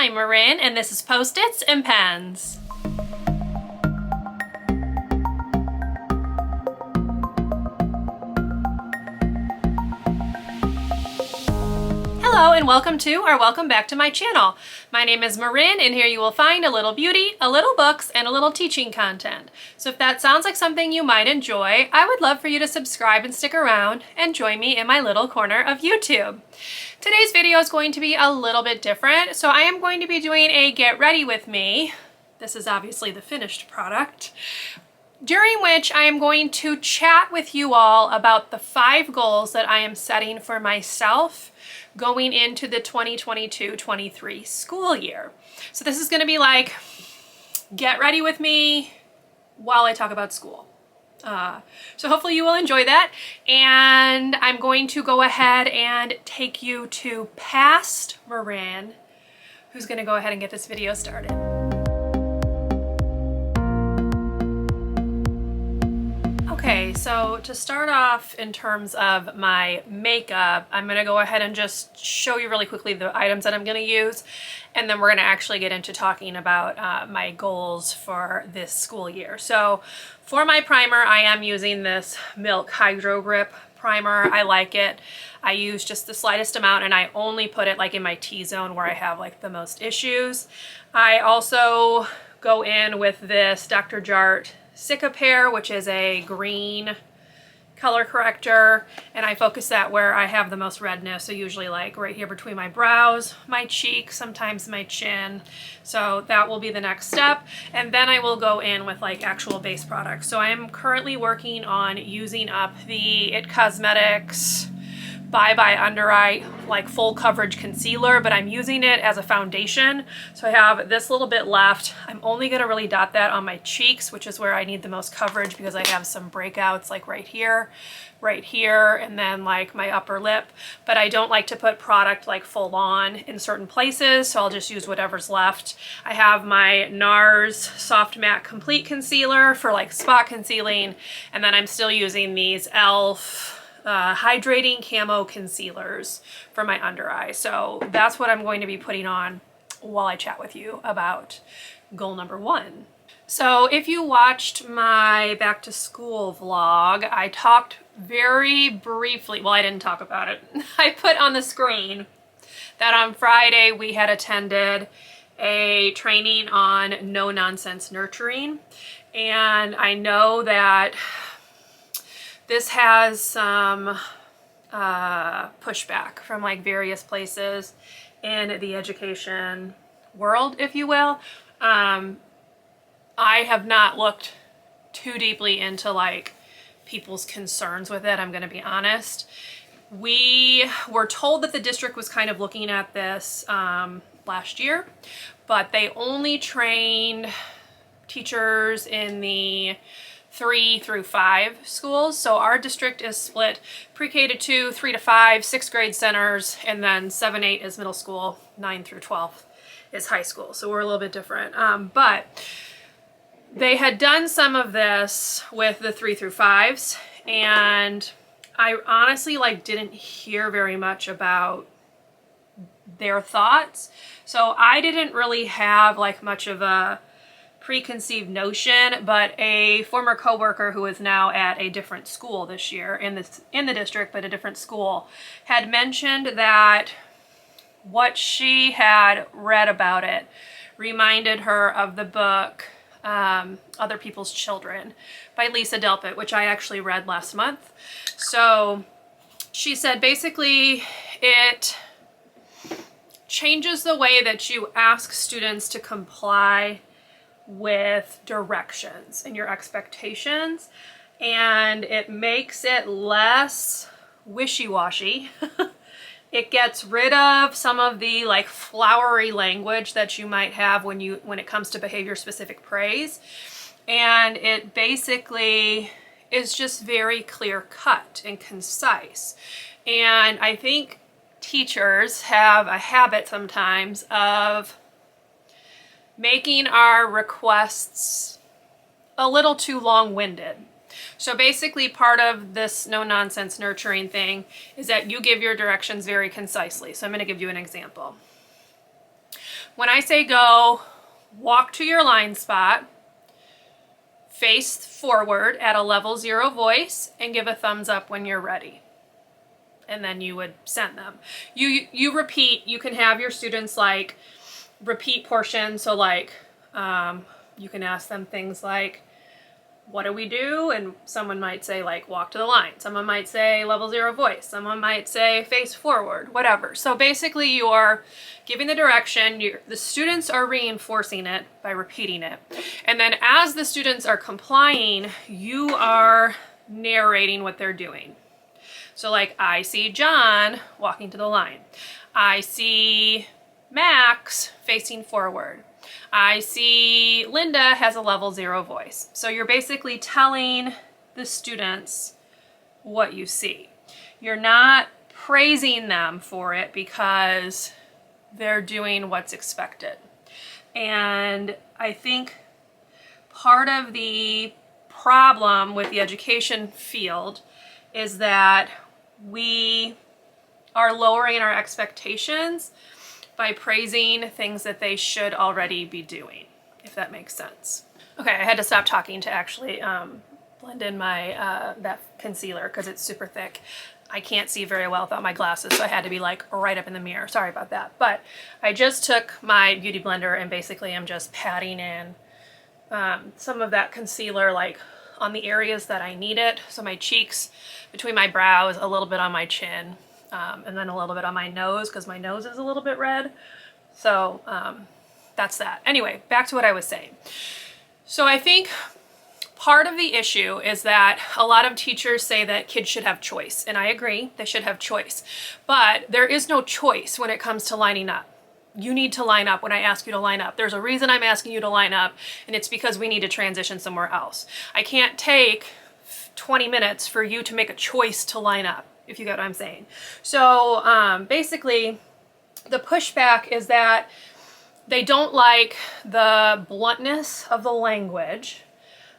I'm Marin, and this is Post-its and Pens. Hello and welcome to or welcome back to my channel. My name is Marin, and here you will find a little beauty, a little books, and a little teaching content. So if that sounds like something you might enjoy, I would love for you to subscribe and stick around and join me in my little corner of YouTube. Today's video is going to be a little bit different, so I am going to be doing a get ready with me. This is obviously the finished product, during which I am going to chat with you all about the 5 goals that I am setting for myself going into the 2022-23 school year. So this is going to be like, get ready with me while I talk about school. So hopefully you will enjoy that. And I'm going to go ahead and take you to past Marin, who's going to go ahead and get this video started. Okay, so to start off in terms of my makeup, I'm going to go ahead and just show you really quickly the items that I'm going to use, and then we're going to actually get into talking about my goals for this school year. So for my primer, I am using this Milk Hydro Grip primer. I like it. I use just the slightest amount, and I only put it like in my T-zone where I have like the most issues. I also go in with this Dr. Jart Cicapair, which is a green color corrector, and I focus that where I have the most redness, so usually like right here between my brows, my cheek, sometimes my chin. So that will be the next step, and then I will go in with like actual base products. So I am currently working on using up the It Cosmetics Bye Bye Under Eye like full coverage concealer, but I'm using it as a foundation. So I have this little bit left. I'm only going to really dot that on my cheeks, which is where I need the most coverage because I have some breakouts like right here, and then like my upper lip. But I don't like to put product like full on in certain places, so I'll just use whatever's left. I have my NARS Soft Matte Complete Concealer for like spot concealing, and then I'm still using these e.l.f. Hydrating Camo Concealers for my under eye. So that's what I'm going to be putting on while I chat with you about goal number 1. So if you watched my back to school vlog, I talked very briefly, well, I didn't talk about it. I put on the screen that on Friday we had attended a training on no-nonsense nurturing. And I know that this has some pushback from like various places in the education world, if you will. I have not looked too deeply into like people's concerns with it, I'm going to be honest. We were told that the district was kind of looking at this last year, but they only trained teachers in the 3 through 5 schools. So our district is split pre-K to 2, 3 to 5, 6th grade centers, and then 7, 8 is middle school, 9 through 12 is high school. So we're a little bit different. But they had done some of this with the 3 through 5s, and I honestly like didn't hear very much about their thoughts. So I didn't really have like much of a preconceived notion, but a former coworker who is now at a different school this year in the district, but a different school, had mentioned that what she had read about it reminded her of the book Other People's Children by Lisa Delpit, which I actually read last month. So she said basically it changes the way that you ask students to comply with directions and your expectations, and it makes it less wishy-washy. It gets rid of some of the like flowery language that you might have when it comes to behavior specific praise, and it basically is just very clear cut and concise. And I think teachers have a habit sometimes of making our requests a little too long-winded. So basically part of this no-nonsense nurturing thing is that you give your directions very concisely. So I'm going to give you an example. When I say go, walk to your line spot, face forward at a level 0 voice, and give a thumbs up when you're ready. And then you would send them. You repeat. You can have your students like repeat portions. So like you can ask them things like, what do we do? And someone might say like walk to the line. Someone might say level 0 voice. Someone might say face forward, whatever. So basically you are giving the direction. The students are reinforcing it by repeating it. And then as the students are complying, you are narrating what they're doing. So like I see John walking to the line. I see Max facing forward. I see Linda has a level 0 voice. So you're basically telling the students what you see. You're not praising them for it because they're doing what's expected. And I think part of the problem with the education field is that we are lowering our expectations by praising things that they should already be doing, if that makes sense. Okay, I had to stop talking to actually blend in my that concealer because it's super thick. I can't see very well without my glasses, so I had to be like right up in the mirror. Sorry about that. But I just took my beauty blender and basically I'm just patting in some of that concealer like on the areas that I need it. So my cheeks, between my brows, a little bit on my chin, and then a little bit on my nose because my nose is a little bit red. So that's that. Anyway, back to what I was saying. So I think part of the issue is that a lot of teachers say that kids should have choice, and I agree, they should have choice. But there is no choice when it comes to lining up. You need to line up when I ask you to line up. There's a reason I'm asking you to line up, and it's because we need to transition somewhere else. I can't take 20 minutes for you to make a choice to line up, if you get what I'm saying. So basically, the pushback is that they don't like the bluntness of the language.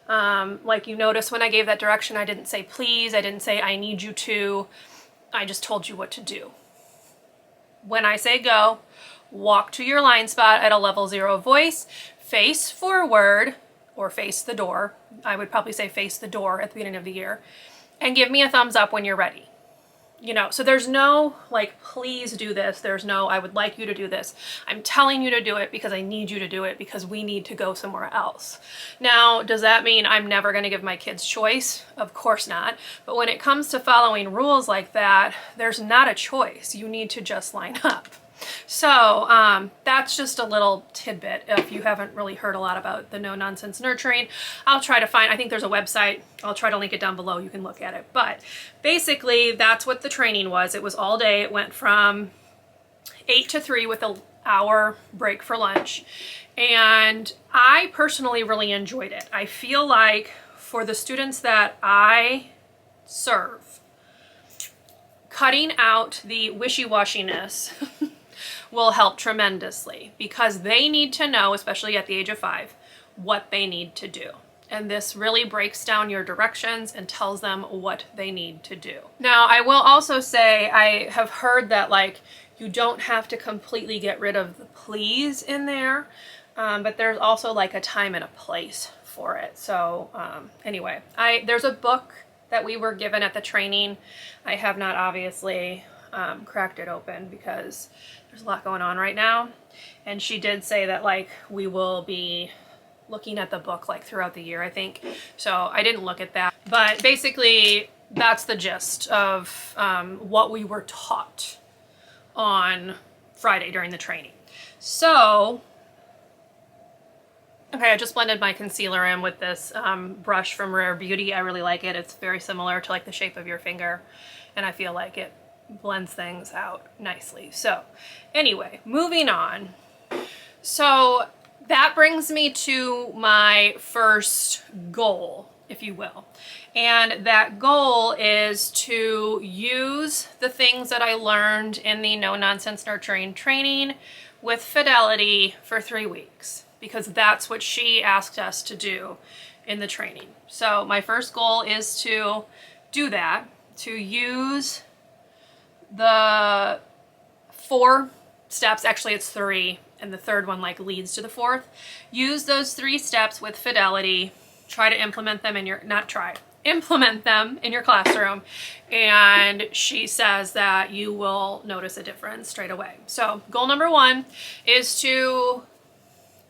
Like you notice when I gave that direction, I didn't say please, I didn't say I need you to, I just told you what to do. When I say go, walk to your line spot at a level 0 voice, face forward or face the door. I would probably say face the door at the beginning of the year, and give me a thumbs up when you're ready. You know, so there's no like, please do this. There's no, I would like you to do this. I'm telling you to do it because I need you to do it because we need to go somewhere else. Now, does that mean I'm never going to give my kids choice? Of course not. But when it comes to following rules like that, there's not a choice. You need to just line up. So that's just a little tidbit if you haven't really heard a lot about the no-nonsense nurturing. I'll try to find, I think there's a website, I'll try to link it down below, you can look at it. But basically that's what the training was. It was all day. It went from 8 to 3 with an hour break for lunch. And I personally really enjoyed it. I feel like for the students that I serve, cutting out the wishy-washiness will help tremendously because they need to know, especially at the age of 5, what they need to do. And this really breaks down your directions and tells them what they need to do. Now, I will also say I have heard that like you don't have to completely get rid of the please in there, but there's also like a time and a place for it. So anyway, there's a book that we were given at the training. I have not obviously cracked it open because there's a lot going on right now. And she did say that like we will be looking at the book like throughout the year, I think. So I didn't look at that. But basically that's the gist of what we were taught on Friday during the training. So, okay, I just blended my concealer in with this brush from Rare Beauty. I really like it. It's very similar to like the shape of your finger, and I feel like it blends things out nicely. So anyway, moving on. So that brings me to my first goal, if you will. And that goal is to use the things that I learned in the No Nonsense Nurturing training with fidelity for 3 weeks, because that's what she asked us to do in the training. So my first goal is to do that, to use the 4 steps, actually it's 3, and the third one like leads to the fourth. Use those 3 steps with fidelity. Try to implement them in your, implement them in your classroom. And she says that you will notice a difference straight away. So goal number 1 is to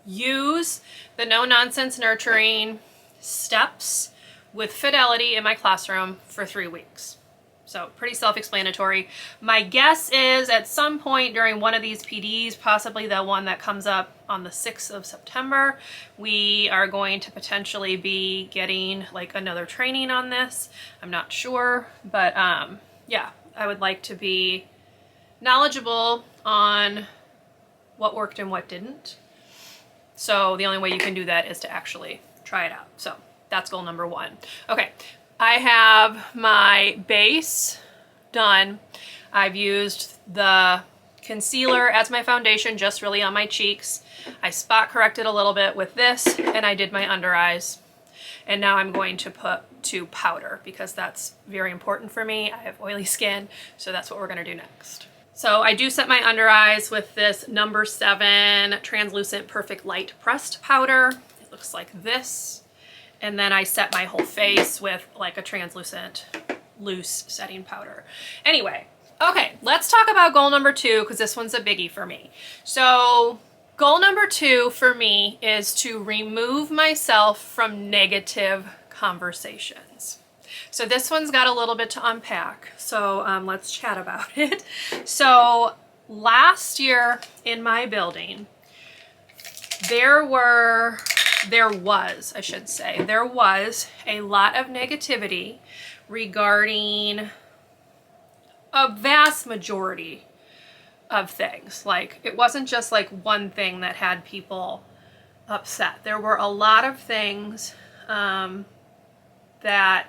use the no nonsense nurturing steps with fidelity in my classroom for 3 weeks. So pretty self-explanatory. My guess is at some point during one of these PDs, possibly the one that comes up on the 6th of September, we are going to potentially be getting like another training on this. I'm not sure, but yeah, I would like to be knowledgeable on what worked and what didn't. So the only way you can do that is to actually try it out. So that's goal number 1. Okay. I have my base done. I've used the concealer as my foundation, just really on my cheeks. I spot corrected a little bit with this, and I did my under eyes. And now I'm going to put to powder because that's very important for me. I have oily skin, so that's what we're gonna do next. So I do set my under eyes with this number 7 translucent perfect light pressed powder. It looks like this. And then I set my whole face with like a translucent loose setting powder. Anyway, okay, let's talk about goal number 2 because this one's a biggie for me. So goal number 2 for me is to remove myself from negative conversations. So this one's got a little bit to unpack. So let's chat about it. So last year in my building, there was a lot of negativity regarding a vast majority of things. Like, it wasn't just like one thing that had people upset. There were a lot of things that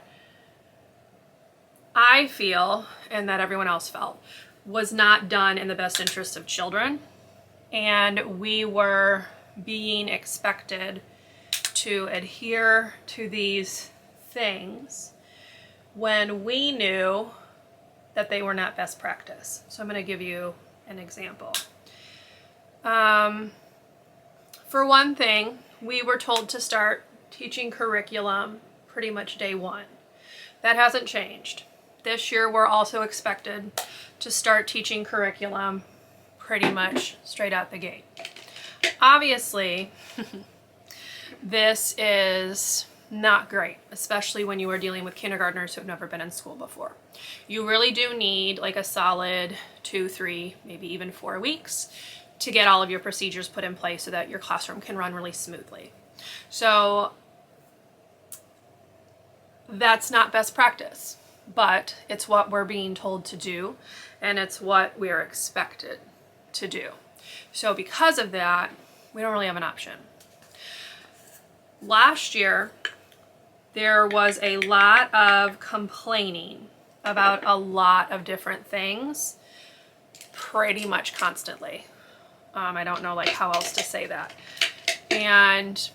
I feel, and that everyone else felt, was not done in the best interest of children. And we were being expected to adhere to these things when we knew that they were not best practice. So I'm going to give you an example. For one thing, we were told to start teaching curriculum pretty much day 1. That hasn't changed. This year we're also expected to start teaching curriculum pretty much straight out the gate. Obviously, this is not great, especially when you are dealing with kindergartners who have never been in school before. You really do need like a solid 2, 3, maybe even 4 weeks to get all of your procedures put in place so that your classroom can run really smoothly. So that's not best practice, but it's what we're being told to do, and it's what we're expected to do. So because of that, we don't really have an option. Last year, there was a lot of complaining about a lot of different things pretty much constantly. I don't know like how else to say that. And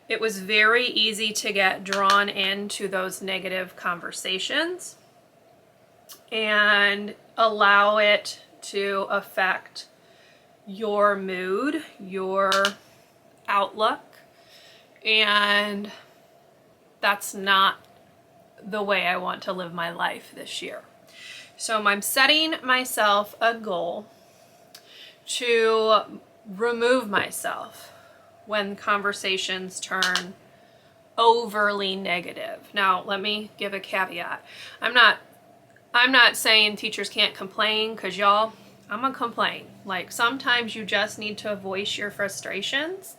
it was very easy to get drawn into those negative conversations and allow it to affect your mood, your outlook, and that's not the way I want to live my life this year. So I'm setting myself a goal to remove myself when conversations turn overly negative. Now, let me give a caveat. I'm not saying teachers can't complain, because y'all, I'm gonna complain. Like, sometimes you just need to voice your frustrations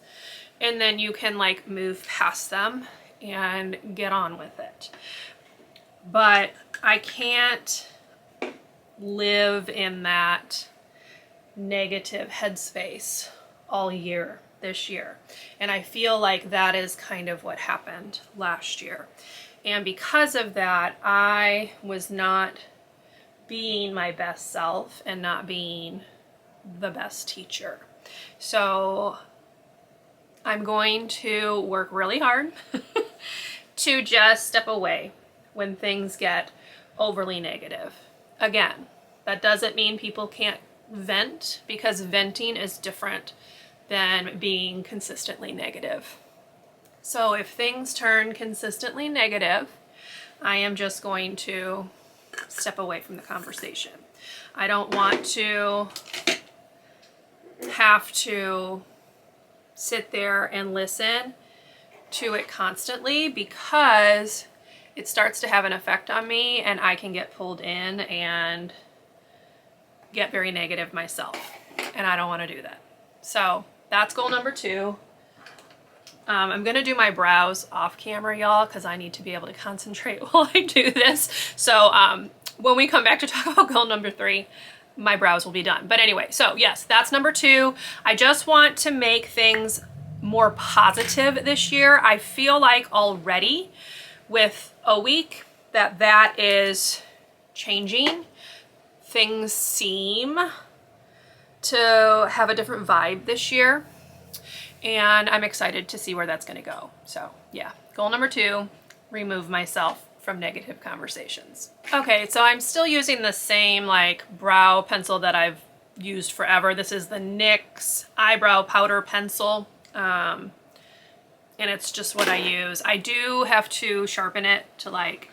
and then you can like move past them and get on with it. But I can't live in that negative headspace all year this year. And I feel like that is kind of what happened last year. And because of that, I was not being my best self and not being the best teacher. So I'm going to work really hard to just step away when things get overly negative. Again, that doesn't mean people can't vent, because venting is different than being consistently negative. So if things turn consistently negative, I am just going to step away from the conversation. I don't want to have to sit there and listen to it constantly, because it starts to have an effect on me and I can get pulled in and get very negative myself, and I don't want to do that. So that's goal number 2. I'm gonna do my brows off camera, y'all, because I need to be able to concentrate while I do this. So when we come back to talk about goal number 3, my brows will be done. But anyway, so yes, that's number 2. I just want to make things more positive this year. I feel like already with a week that is changing. Things seem to have a different vibe this year, and I'm excited to see where that's going to go. So yeah, goal number 2, remove myself from negative conversations. Okay, so I'm still using the same like brow pencil that I've used forever. This is the NYX Eyebrow Powder Pencil, and it's just what I use. I do have to sharpen it to like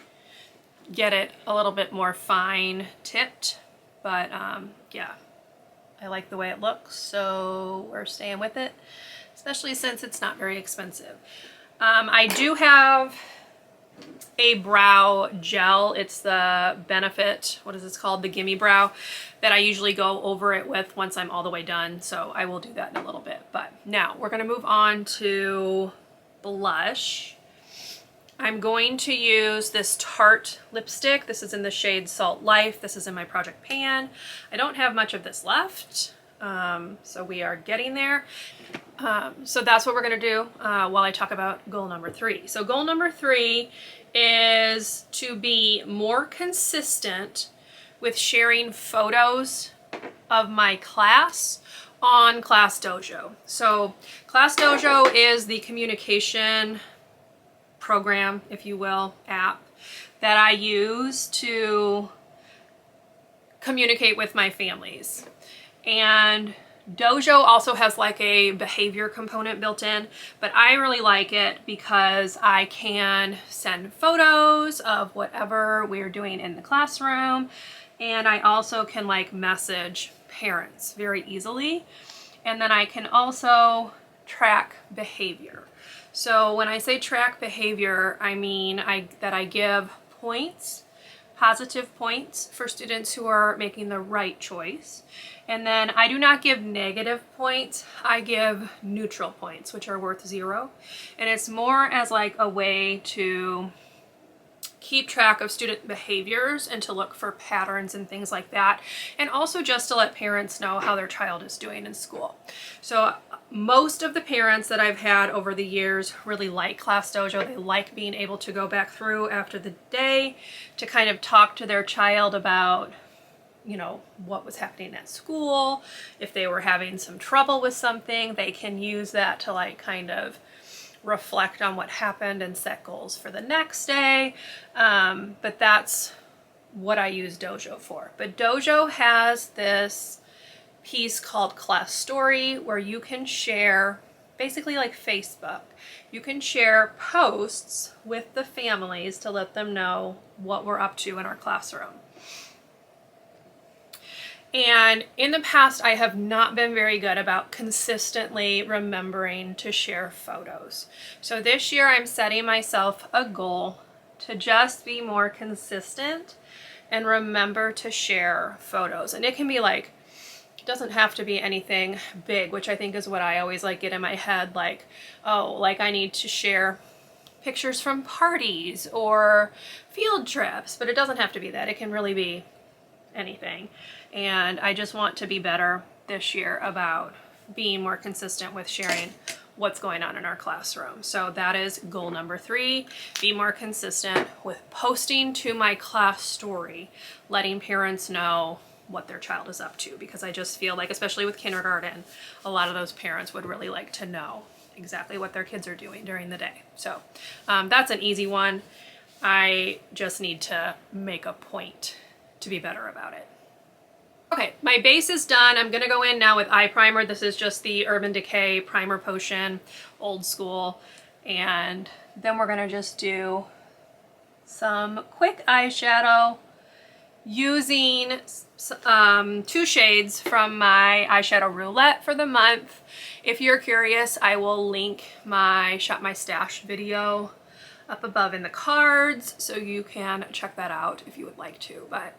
get it a little bit more fine tipped, but yeah, I like the way it looks, so we're staying with it, especially since it's not very expensive. I do have a brow gel. It's the Benefit, what is this called? The Gimme Brow, that I usually go over it with once I'm all the way done. So I will do that in a little bit. But now we're going to move on to blush. I'm going to use this Tarte lipstick. This is in the shade Salt Life. This is in my project pan. I don't have much of this left, so we are getting there. So that's what we're going to do while I talk about goal number 3. So goal number 3 is to be more consistent with sharing photos of my class on Class Dojo. So Class Dojo is the communication program, if you will, app that I use to communicate with my families. And Dojo also has like a behavior component built in, but I really like it because I can send photos of whatever we're doing in the classroom, and I also can like message parents very easily, and then I can also track behavior. So when I say track behavior, I mean that I give points, positive points for students who are making the right choice. And then I do not give negative points, I give neutral points, which are worth 0. And it's more as like a way to keep track of student behaviors and to look for patterns and things like that. And also just to let parents know how their child is doing in school. So most of the parents that I've had over the years really like Class Dojo. They like being able to go back through after the day to kind of talk to their child about, you know, what was happening at school. If they were having some trouble with something, they can use that to like kind of reflect on what happened and set goals for the next day. But that's what I use Dojo for. But Dojo has this piece called Class Story where you can share, basically like Facebook, you can share posts with the families to let them know what we're up to in our classroom. And in the past, I have not been very good about consistently remembering to share photos. So this year I'm setting myself a goal to just be more consistent and remember to share photos. And it can be like, it doesn't have to be anything big, which I think is what I always like get in my head, like, oh, like I need to share pictures from parties or field trips, but it doesn't have to be that. It can really be anything. And I just want to be better this year about being more consistent with sharing what's going on in our classroom. So that is goal number 3, be more consistent with posting to my class story, letting parents know what their child is up to, because I just feel like, especially with kindergarten, a lot of those parents would really like to know exactly what their kids are doing during the day. So that's an easy one. I just need to make a point to be better about it. Okay, my base is done. I'm gonna go in now with eye primer. This is just the Urban Decay Primer Potion, old school. And then we're gonna just do some quick eyeshadow using 2 shades from my eyeshadow roulette for the month. If you're curious, I will link my Shop My Stash video up above in the cards, so you can check that out if you would like to. But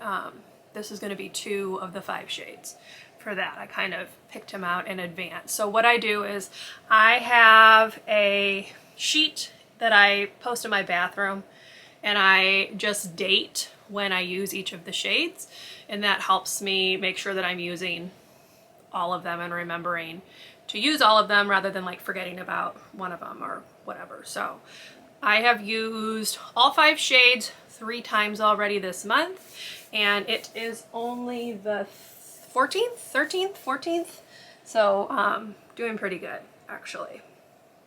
this is going to be 2 of the 5 shades for that. I kind of picked them out in advance. So what I do is I have a sheet that I post in my bathroom, and I just date when I use each of the shades, and that helps me make sure that I'm using all of them and remembering to use all of them rather than like forgetting about one of them or whatever. So I have used all 5 shades 3 times already this month, and it is only the 14th, 13th, 14th. So doing pretty good actually.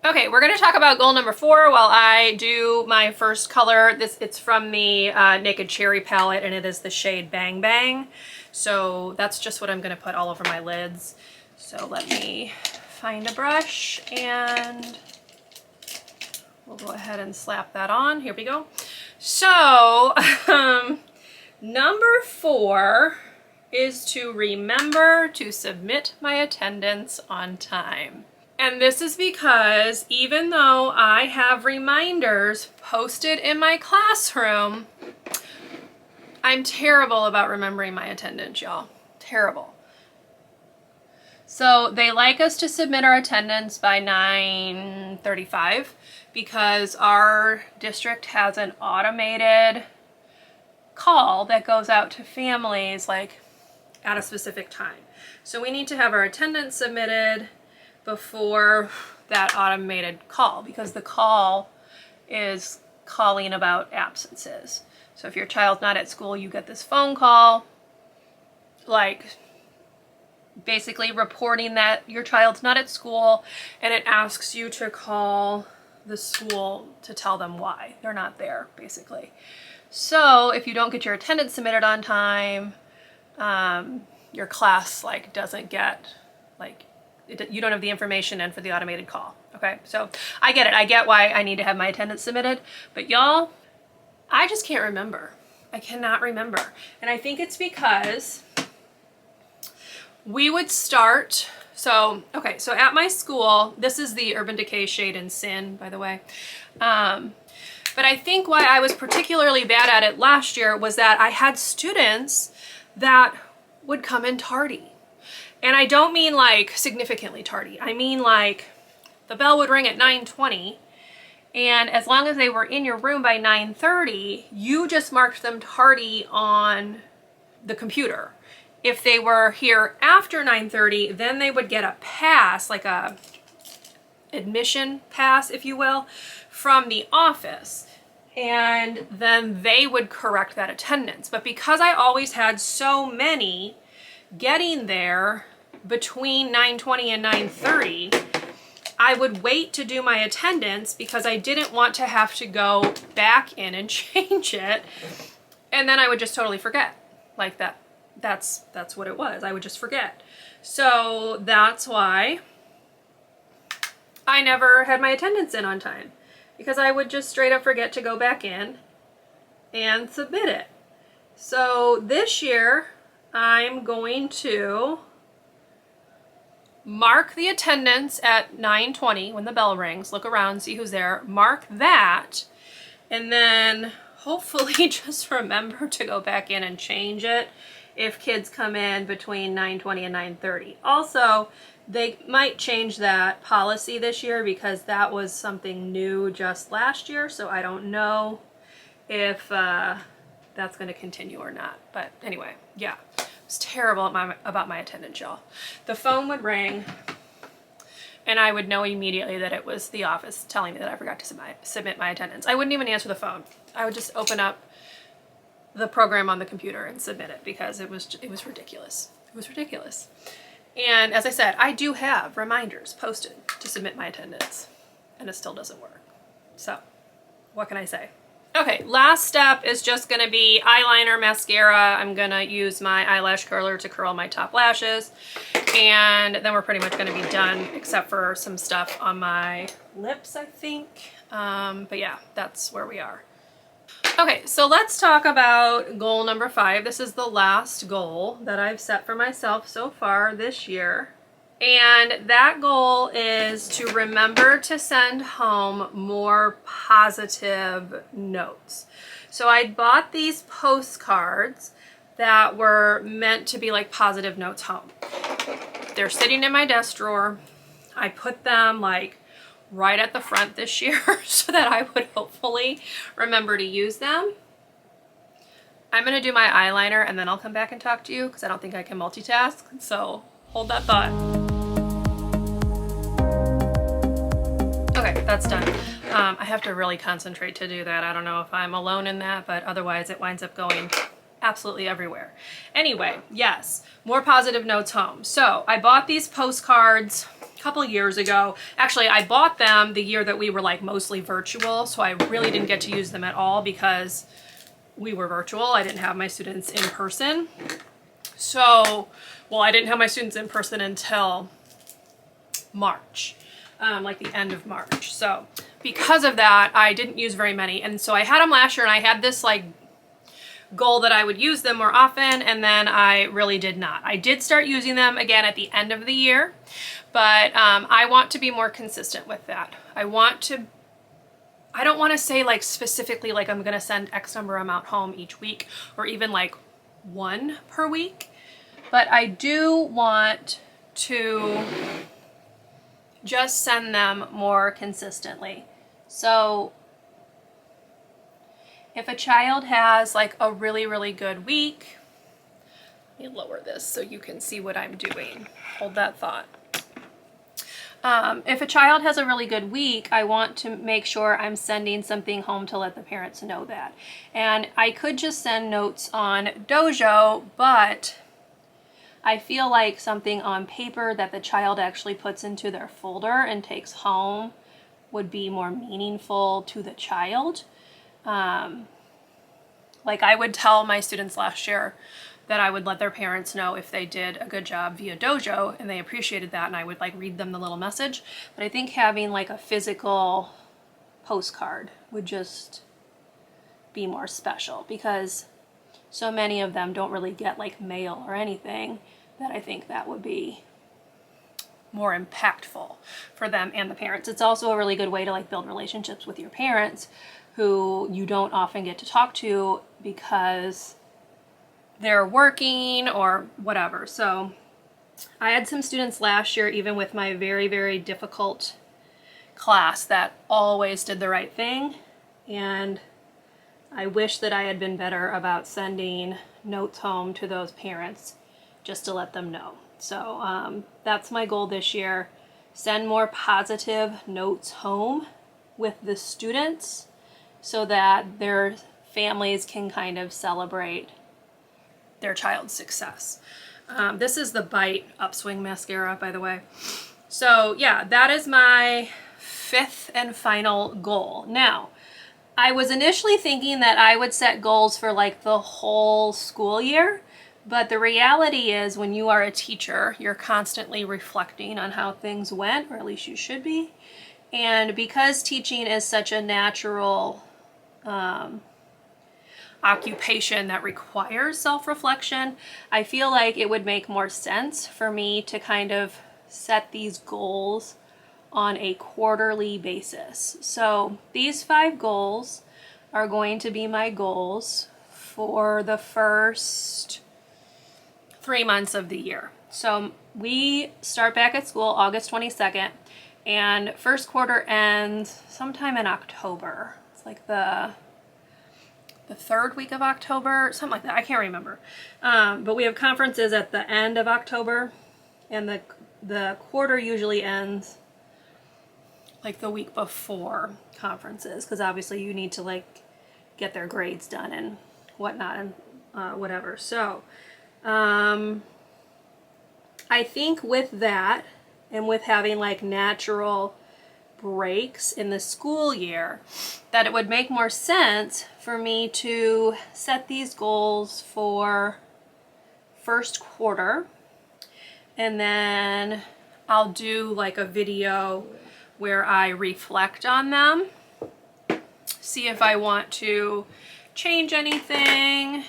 Okay, we're gonna talk about goal number 4 while I do my first color. It's from the Naked Cherry palette, and it is the shade Bang Bang. So that's just what I'm gonna put all over my lids. So let me find a brush and we'll go ahead and slap that on. Here we go. So number 4 is to remember to submit my attendance on time. And this is because even though I have reminders posted in my classroom, I'm terrible about remembering my attendance, y'all. Terrible. So they like us to submit our attendance by 9:35 because our district has an automated call that goes out to families like at a specific time. So we need to have our attendance submitted before that automated call, because the call is calling about absences. So if your child's not at school, you get this phone call, like basically reporting that your child's not at school, and it asks you to call the school to tell them why they're not there, basically. So if you don't get your attendance submitted on time, your class like doesn't get like, you don't have the information in for the automated call. Okay, so I get it. I get why I need to have my attendance submitted, but y'all, I just can't remember. I cannot remember. And I think it's because we would start, so at my school, this is the Urban Decay shade in Sin, by the way. But I think why I was particularly bad at it last year was that I had students that would come in tardy. And I don't mean like significantly tardy. I mean like the bell would ring at 9:20, and as long as they were in your room by 9:30, you just marked them tardy on the computer. If they were here after 9:30, then they would get a pass, like a admission pass, if you will, from the office. And then they would correct that attendance. But because I always had so many getting there between 9:20 and 9:30, I would wait to do my attendance because I didn't want to have to go back in and change it. And then I would just totally forget. Like that's what it was. I would just forget. So that's why I never had my attendance in on time, because I would just straight up forget to go back in and submit it. So this year I'm going to mark the attendance at 9:20 when the bell rings, look around, see who's there, mark that, and then hopefully just remember to go back in and change it if kids come in between 9:20 and 9:30. Also, they might change that policy this year because that was something new just last year, so I don't know if that's going to continue or not. But anyway, yeah. I was terrible about my attendance, y'all. The phone would ring, and I would know immediately that it was the office telling me that I forgot to submit my attendance. I wouldn't even answer the phone. I would just open up the program on the computer and submit it because it was ridiculous. It was ridiculous. And as I said, I do have reminders posted to submit my attendance, and it still doesn't work. So what can I say? Okay, last step is just gonna be eyeliner, mascara. I'm gonna use my eyelash curler to curl my top lashes. And then we're pretty much gonna be done except for some stuff on my lips, I think. But yeah, that's where we are. Okay, so let's talk about goal number 5. This is the last goal that I've set for myself so far this year. And that goal is to remember to send home more positive notes. So I bought these postcards that were meant to be like positive notes home. They're sitting in my desk drawer. I put them like right at the front this year so that I would hopefully remember to use them. I'm gonna do my eyeliner and then I'll come back and talk to you because I don't think I can multitask. So hold that thought. Okay, that's done. I have to really concentrate to do that. I don't know if I'm alone in that, but otherwise it winds up going absolutely everywhere. Anyway, yes, more positive notes home. So I bought these postcards a couple years ago. Actually, I bought them the year that we were like mostly virtual, so I really didn't get to use them at all because we were virtual. I didn't have my students in person. So, well, I didn't have my students in person until March. Like the end of March. So because of that, I didn't use very many. And so I had them last year and I had this like goal that I would use them more often, and then I really did not. I did start using them again at the end of the year, but I want to be more consistent with that. I don't want to say like specifically like I'm going to send X number amount home each week or even like 1 per week, but I do want to just send them more consistently. So if a child has like a really, really good week, let me lower this so you can see what I'm doing. Hold that thought. If a child has a really good week, I want to make sure I'm sending something home to let the parents know that. And I could just send notes on Dojo, but I feel like something on paper that the child actually puts into their folder and takes home would be more meaningful to the child. Like I would tell my students last year that I would let their parents know if they did a good job via Dojo and they appreciated that, and I would like read them the little message. But I think having like a physical postcard would just be more special because so many of them don't really get like mail or anything, that I think that would be more impactful for them and the parents. It's also a really good way to like build relationships with your parents who you don't often get to talk to because they're working or whatever. So I had some students last year, even with my very, very difficult class, that always did the right thing. And I wish that I had been better about sending notes home to those parents just to let them know. So that's my goal this year. Send more positive notes home with the students so that their families can kind of celebrate their child's success. This is the Bite Upswing Mascara, by the way. So yeah, that is my 5th and final goal. Now, I was initially thinking that I would set goals for like the whole school year, but the reality is when you are a teacher, you're constantly reflecting on how things went, or at least you should be. And because teaching is such a natural occupation that requires self-reflection, I feel like it would make more sense for me to kind of set these goals on a quarterly basis. So these 5 goals are going to be my goals for the first 3 months of the year. So we start back at school August 22nd, and first quarter ends sometime in October. It's like the 3rd week of October, something like that. I can't remember. But we have conferences at the end of October, and the quarter usually ends like the week before conferences, because obviously you need to like get their grades done and whatnot and whatever. So I think with that and with having like natural breaks in the school year, that it would make more sense for me to set these goals for first quarter, and then I'll do like a video where I reflect on them, see if I want to change anything.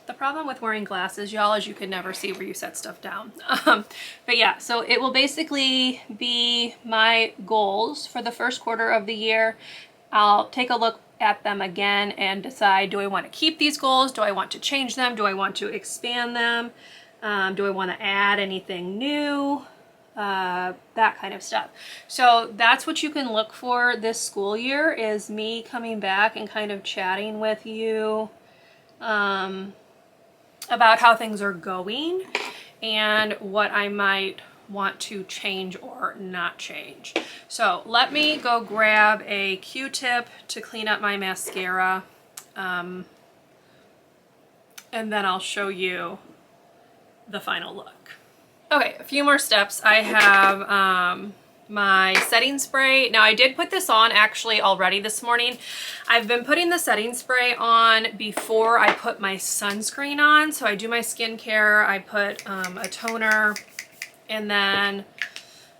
The problem with wearing glasses, y'all, is you can never see where you set stuff down. But yeah, so it will basically be my goals for the first quarter of the year. I'll take a look at them again and decide, do I want to keep these goals? Do I want to change them? Do I want to expand them? Do I want to add anything new? That kind of stuff. So that's what you can look for this school year, is me coming back and kind of chatting with you about how things are going and what I might want to change or not change. So let me go grab a Q-tip to clean up my mascara, and then I'll show you the final look. Okay, a few more steps. I have my setting spray. Now I did put this on actually already this morning. I've been putting the setting spray on before I put my sunscreen on. So I do my skincare, I put a toner, and then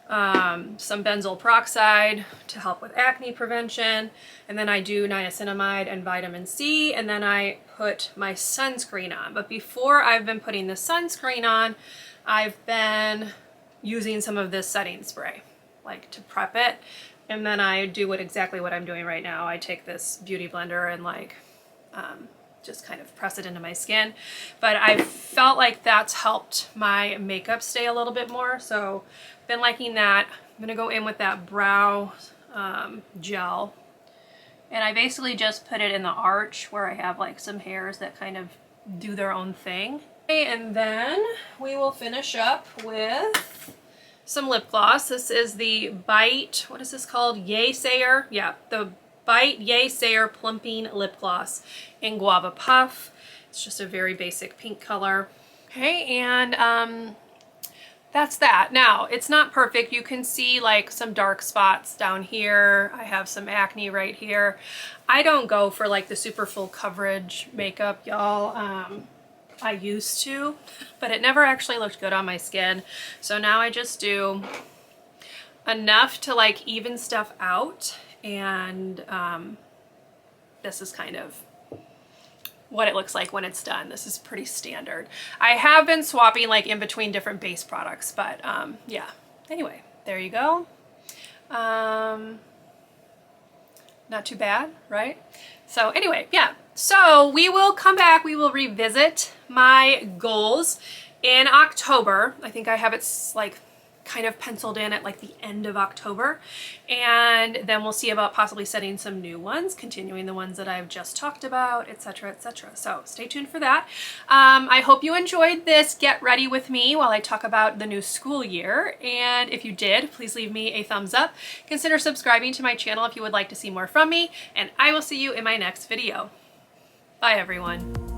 some benzoyl peroxide to help with acne prevention. And then I do niacinamide and vitamin C, and then I put my sunscreen on. But before I've been putting the sunscreen on, I've been using some of this setting spray, like to prep it. And then I do exactly what I'm doing right now. I take this beauty blender and like just kind of press it into my skin. But I felt like that's helped my makeup stay a little bit more. So been liking that. I'm gonna go in with that brow gel. And I basically just put it in the arch where I have like some hairs that kind of do their own thing. And then we will finish up with some lip gloss. This is the Bite, what is this called? Yay Sayer? Yeah, the Bite Yay Sayer Plumping Lip Gloss in Guava Puff. It's just a very basic pink color. Okay, and that's that. Now, it's not perfect. You can see like some dark spots down here. I have some acne right here. I don't go for like the super full coverage makeup, y'all. I used to, but it never actually looked good on my skin. So now I just do enough to like even stuff out, and this is kind of what it looks like when it's done. This is pretty standard. I have been swapping like in between different base products, but yeah. Anyway, there you go. Not too bad, right? So anyway, yeah. So we will come back, we will revisit my goals in October. I think I have it like kind of penciled in at like the end of October. And then we'll see about possibly setting some new ones, continuing the ones that I've just talked about, etc., etc. So stay tuned for that. I hope you enjoyed this Get Ready with me while I talk about the new school year. And if you did, please leave me a thumbs up. Consider subscribing to my channel if you would like to see more from me. And I will see you in my next video. Bye, everyone.